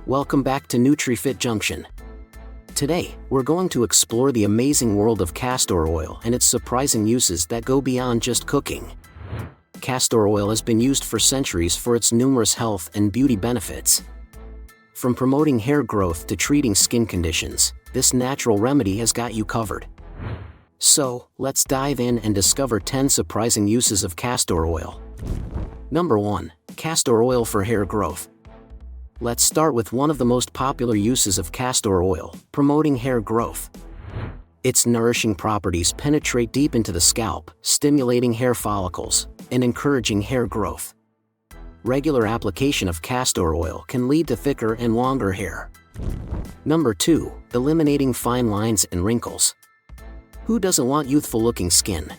Welcome back to NutriFitJunction. Today, we're going to explore the amazing world of castor oil and its surprising uses that go beyond just cooking. Castor oil has been used for centuries for its numerous health and beauty benefits. From promoting hair growth to treating skin conditions, this natural remedy has got you covered. So, let's dive in and discover 10 surprising uses of castor oil. Number 1. Castor oil for hair growth. Let's start with one of the most popular uses of castor oil, promoting hair growth. Its nourishing properties penetrate deep into the scalp, stimulating hair follicles and encouraging hair growth. Regular application of castor oil can lead to thicker and longer hair. Number 2. Eliminating fine lines and wrinkles. Who doesn't want youthful-looking skin?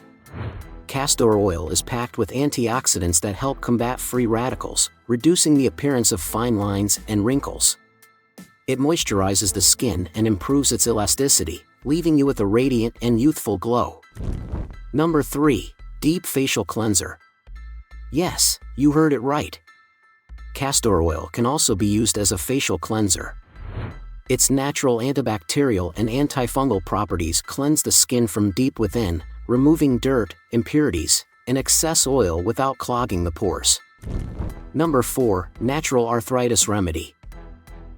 Castor oil is packed with antioxidants that help combat free radicals, reducing the appearance of fine lines and wrinkles. It moisturizes the skin and improves its elasticity, leaving you with a radiant and youthful glow. Number 3. Deep facial cleanser. Yes, you heard it right. Castor oil can also be used as a facial cleanser. Its natural antibacterial and antifungal properties cleanse the skin from deep within, removing dirt, impurities, and excess oil without clogging the pores. Number 4. Natural arthritis remedy.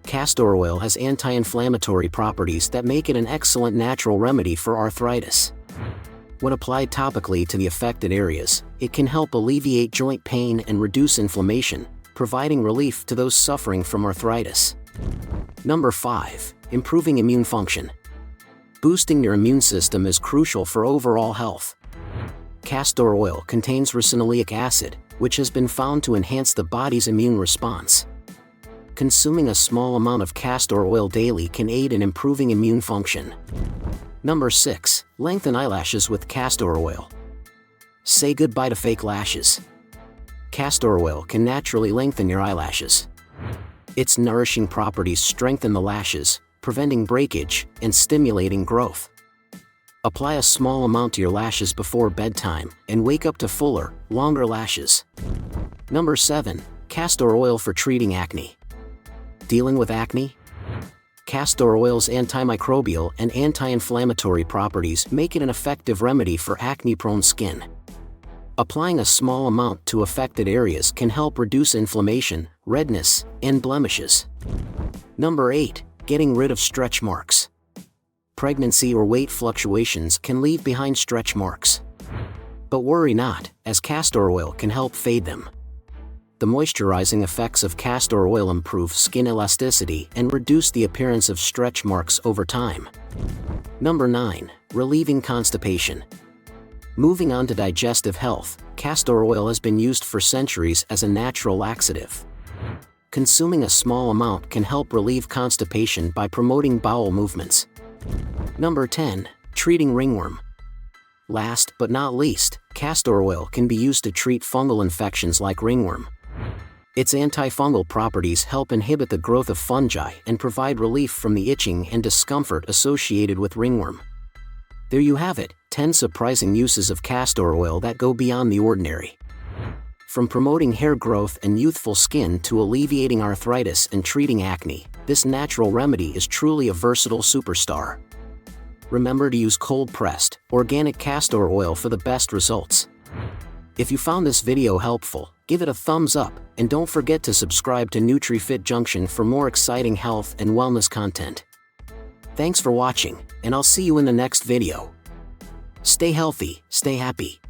Castor oil has anti-inflammatory properties that make it an excellent natural remedy for arthritis. When applied topically to the affected areas, it can help alleviate joint pain and reduce inflammation, providing relief to those suffering from arthritis. Number 5. Improving immune function. Boosting your immune system is crucial for overall health. Castor oil contains ricinoleic acid, which has been found to enhance the body's immune response. Consuming a small amount of castor oil daily can aid in improving immune function. Number 6. Lengthen eyelashes with castor oil. Say goodbye to fake lashes. Castor oil can naturally lengthen your eyelashes. Its nourishing properties strengthen the lashes, preventing breakage and stimulating growth. Apply a small amount to your lashes before bedtime and wake up to fuller, longer lashes. Number 7. Castor oil for treating acne. Dealing with acne? Castor oil's antimicrobial and anti-inflammatory properties make it an effective remedy for acne-prone skin. Applying a small amount to affected areas can help reduce inflammation, redness, and blemishes. Number 8. Getting rid of stretch marks. Pregnancy or weight fluctuations can leave behind stretch marks. But worry not, as castor oil can help fade them. The moisturizing effects of castor oil improve skin elasticity and reduce the appearance of stretch marks over time. Number 9. Relieving constipation. Moving on to digestive health, castor oil has been used for centuries as a natural laxative. Consuming a small amount can help relieve constipation by promoting bowel movements. Number 10. Treating ringworm. Last but not least, castor oil can be used to treat fungal infections like ringworm. Its antifungal properties help inhibit the growth of fungi and provide relief from the itching and discomfort associated with ringworm. There you have it, 10 surprising uses of castor oil that go beyond the ordinary. From promoting hair growth and youthful skin to alleviating arthritis and treating acne, this natural remedy is truly a versatile superstar. Remember to use cold-pressed, organic castor oil for the best results. If you found this video helpful, give it a thumbs up, and don't forget to subscribe to NutriFitJunction for more exciting health and wellness content. Thanks for watching, and I'll see you in the next video. Stay healthy, stay happy.